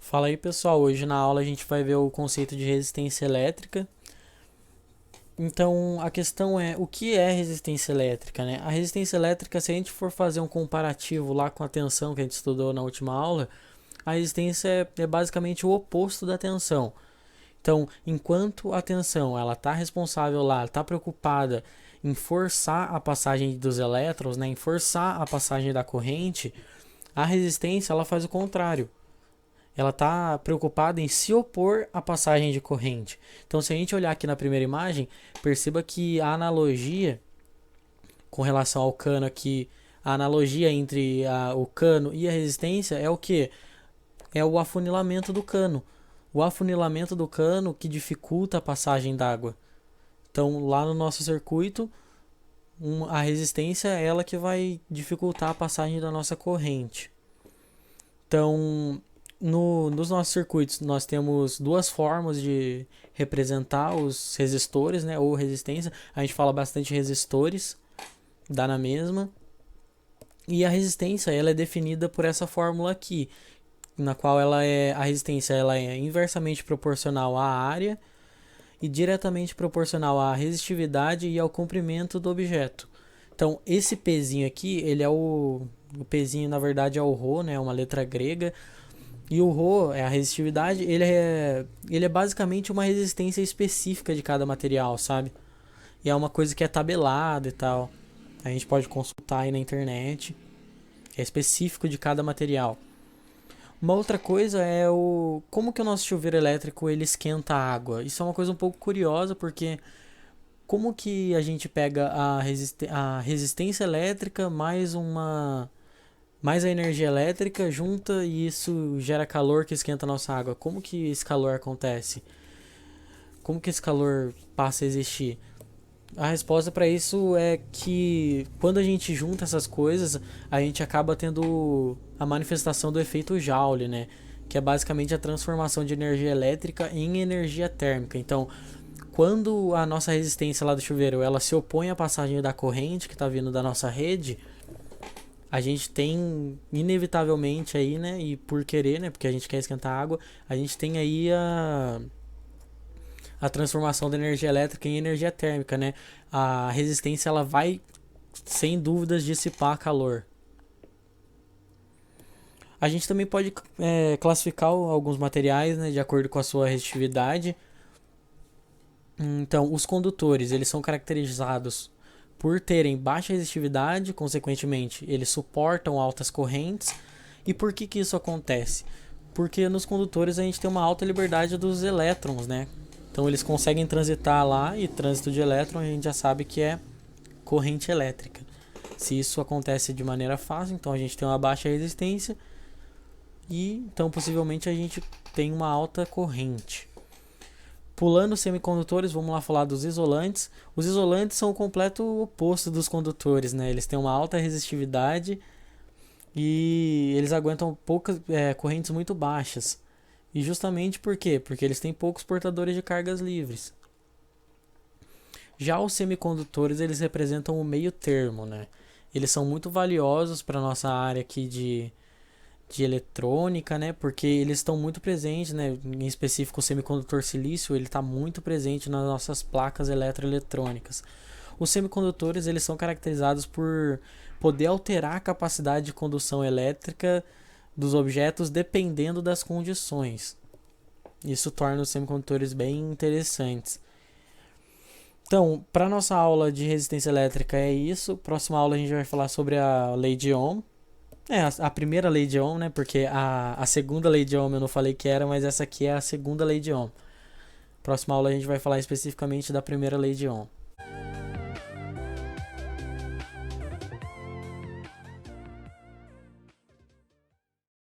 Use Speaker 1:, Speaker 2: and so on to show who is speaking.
Speaker 1: Fala aí, pessoal. Hoje na aula a gente vai ver o conceito de resistência elétrica. Então, a questão é o que é resistência elétrica, né? A resistência elétrica, se a gente for fazer um comparativo lá com a tensão que a gente estudou na última aula, a resistência é basicamente o oposto da tensão. Então, enquanto a tensão ela está responsável lá, está preocupada em forçar a passagem dos elétrons, né, em forçar a passagem da corrente, a resistência ela faz o contrário. Ela está preocupada em se opor à passagem de corrente. Então, se a gente olhar aqui na primeira imagem, perceba que a analogia com relação ao cano aqui, a analogia entre o cano e a resistência é o que? É o afunilamento do cano. O afunilamento do cano que dificulta a passagem d'água. Então, lá no nosso circuito, a resistência é ela que vai dificultar a passagem da nossa corrente. Então, nos nossos circuitos, nós temos duas formas de representar os resistores, né, ou resistência. A gente fala bastante resistores, dá na mesma. E a resistência, ela é definida por essa fórmula aqui, na qual a resistência ela é inversamente proporcional à área e diretamente proporcional à resistividade e ao comprimento do objeto. Então, esse Pzinho aqui, ele é o Pzinho, na verdade, é o Rho, né, uma letra grega. E o Rho, é a resistividade, ele é basicamente uma resistência específica de cada material, sabe? E é uma coisa que é tabelada e tal. A gente pode consultar aí na internet. É específico de cada material. Uma outra coisa é como que o nosso chuveiro elétrico ele esquenta a água. Isso é uma coisa um pouco curiosa, porque como que a gente pega a resistência elétrica mais a energia elétrica junta e isso gera calor que esquenta a nossa água. Como que esse calor acontece? Como que esse calor passa a existir? A resposta para isso é que quando a gente junta essas coisas, a gente acaba tendo a manifestação do efeito Joule, né? Que é basicamente a transformação de energia elétrica em energia térmica. Então, quando a nossa resistência lá do chuveiro ela se opõe à passagem da corrente que está vindo da nossa rede, a gente tem inevitavelmente aí, né, e por querer, né, porque a gente quer esquentar a água, a gente tem aí a transformação da energia elétrica em energia térmica, né? A resistência ela vai sem dúvidas dissipar calor. A gente também pode classificar alguns materiais, né, de acordo com a sua resistividade. Então, os condutores, eles são caracterizados por terem baixa resistividade, consequentemente, eles suportam altas correntes. E por que isso acontece? Porque nos condutores a gente tem uma alta liberdade dos elétrons, né? Então eles conseguem transitar lá, e trânsito de elétron a gente já sabe que é corrente elétrica. Se isso acontece de maneira fácil, então a gente tem uma baixa resistência e então possivelmente a gente tem uma alta corrente. Pulando os semicondutores, vamos lá falar dos isolantes. Os isolantes são o completo oposto dos condutores, né? Eles têm uma alta resistividade e eles aguentam poucas correntes muito baixas. E justamente por quê? Porque eles têm poucos portadores de cargas livres. Já os semicondutores, eles representam o meio termo, né? Eles são muito valiosos para a nossa área aqui de eletrônica, né? Porque eles estão muito presentes, né? Em específico o semicondutor silício, ele está muito presente nas nossas placas eletroeletrônicas. Os semicondutores, eles são caracterizados por poder alterar a capacidade de condução elétrica dos objetos dependendo das condições. Isso torna os semicondutores bem interessantes. Então, para nossa aula de resistência elétrica é isso. Próxima aula a gente vai falar sobre a lei de Ohm. A primeira lei de Ohm, né? Porque a segunda lei de Ohm eu não falei que era, mas essa aqui é a segunda lei de Ohm. Próxima aula a gente vai falar especificamente da primeira lei de Ohm.